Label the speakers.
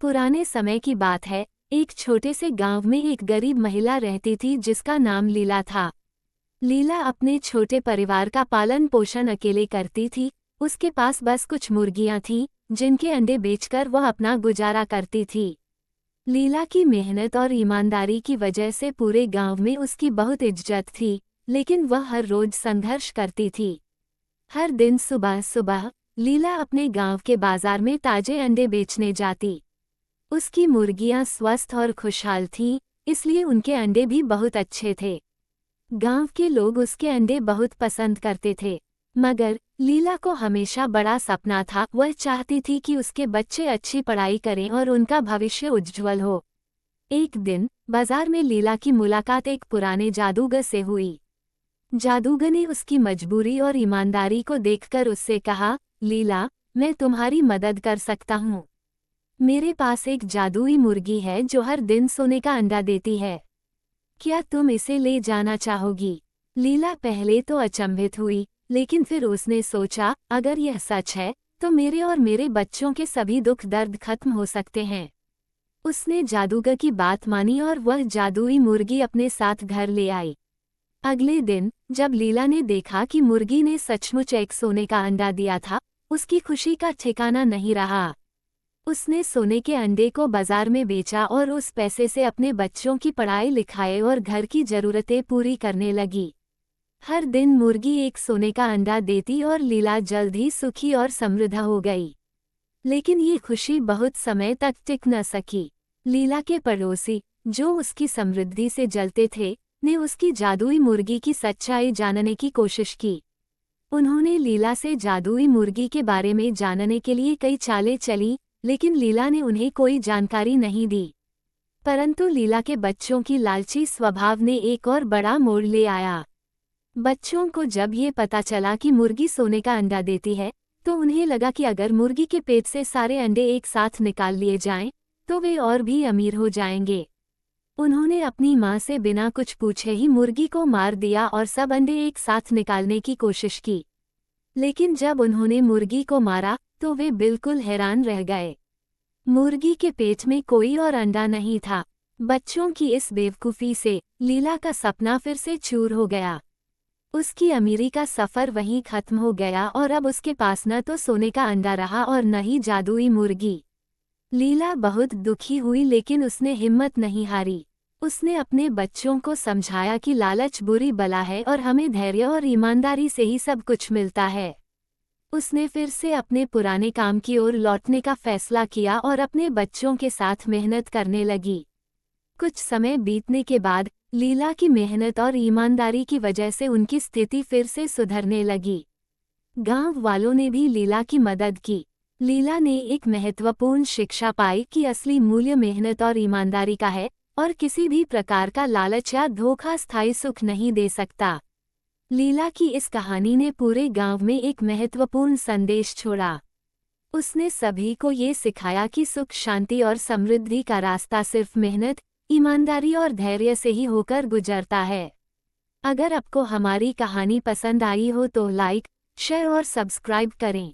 Speaker 1: पुराने समय की बात है। एक छोटे से गांव में एक गरीब महिला रहती थी जिसका नाम लीला था। लीला अपने छोटे परिवार का पालन पोषण अकेले करती थी। उसके पास बस कुछ मुर्गियां थीं, जिनके अंडे बेचकर वह अपना गुजारा करती थी। लीला की मेहनत और ईमानदारी की वजह से पूरे गांव में उसकी बहुत इज्जत थी, लेकिन वह हर रोज संघर्ष करती थी। हर दिन सुबह सुबह लीला अपने गांव के बाजार में ताजे अंडे बेचने जाती। उसकी मुर्गियां स्वस्थ और खुशहाल थीं, इसलिए उनके अंडे भी बहुत अच्छे थे। गांव के लोग उसके अंडे बहुत पसंद करते थे। मगर लीला को हमेशा बड़ा सपना था। वह चाहती थी कि उसके बच्चे अच्छी पढ़ाई करें और उनका भविष्य उज्ज्वल हो। एक दिन बाजार में लीला की मुलाकात एक पुराने जादूगर से हुई। जादूगर ने उसकी मजबूरी और ईमानदारी को देखकर उससे कहा, लीला, मैं तुम्हारी मदद कर सकता हूँ। मेरे पास एक जादुई मुर्गी है जो हर दिन सोने का अंडा देती है। क्या तुम इसे ले जाना चाहोगी? लीला पहले तो अचंभित हुई, लेकिन फिर उसने सोचा, अगर यह सच है तो मेरे और मेरे बच्चों के सभी दुख दर्द खत्म हो सकते हैं। उसने जादूगर की बात मानी और वह जादुई मुर्गी अपने साथ घर ले आई। अगले दिन जब लीला ने देखा कि मुर्गी ने सचमुच एक सोने का अंडा दिया था, उसकी खुशी का ठिकाना नहीं रहा। उसने सोने के अंडे को बाजार में बेचा और उस पैसे से अपने बच्चों की पढ़ाई लिखाई और घर की जरूरतें पूरी करने लगी। हर दिन मुर्गी एक सोने का अंडा देती और लीला जल्द ही सुखी और समृद्ध हो गई। लेकिन ये खुशी बहुत समय तक टिक न सकी। लीला के पड़ोसी, जो उसकी समृद्धि से जलते थे, ने उसकी जादुई मुर्गी की सच्चाई जानने की कोशिश की। उन्होंने लीला से जादुई मुर्गी के बारे में जानने के लिए कई चालें चली, लेकिन लीला ने उन्हें कोई जानकारी नहीं दी। परंतु लीला के बच्चों की लालची स्वभाव ने एक और बड़ा मोड़ ले आया। बच्चों को जब ये पता चला कि मुर्गी सोने का अंडा देती है, तो उन्हें लगा कि अगर मुर्गी के पेट से सारे अंडे एक साथ निकाल लिए जाएं, तो वे और भी अमीर हो जाएंगे। उन्होंने अपनी माँ से बिना कुछ पूछे ही मुर्गी को मार दिया और सब अंडे एक साथ निकालने की कोशिश की। लेकिन जब उन्होंने मुर्गी को मारा, तो वे बिल्कुल हैरान रह गए। मुर्गी के पेट में कोई और अंडा नहीं था। बच्चों की इस बेवकूफ़ी से लीला का सपना फिर से चूर हो गया। उसकी अमीरी का सफ़र वहीं खत्म हो गया और अब उसके पास न तो सोने का अंडा रहा और न ही जादुई मुर्गी। लीला बहुत दुखी हुई, लेकिन उसने हिम्मत नहीं हारी। उसने अपने बच्चों को समझाया कि लालच बुरी बला है और हमें धैर्य और ईमानदारी से ही सब कुछ मिलता है। उसने फिर से अपने पुराने काम की ओर लौटने का फैसला किया और अपने बच्चों के साथ मेहनत करने लगी। कुछ समय बीतने के बाद लीला की मेहनत और ईमानदारी की वजह से उनकी स्थिति फिर से सुधरने लगी। गांव वालों ने भी लीला की मदद की। लीला ने एक महत्वपूर्ण शिक्षा पाई कि असली मूल्य मेहनत और ईमानदारी का है, और किसी भी प्रकार का लालच या धोखा स्थायी सुख नहीं दे सकता। लीला की इस कहानी ने पूरे गांव में एक महत्वपूर्ण संदेश छोड़ा। उसने सभी को ये सिखाया कि सुख, शांति और समृद्धि का रास्ता सिर्फ मेहनत, ईमानदारी और धैर्य से ही होकर गुजरता है। अगर आपको हमारी कहानी पसंद आई हो तो लाइक, शेयर और सब्सक्राइब करें।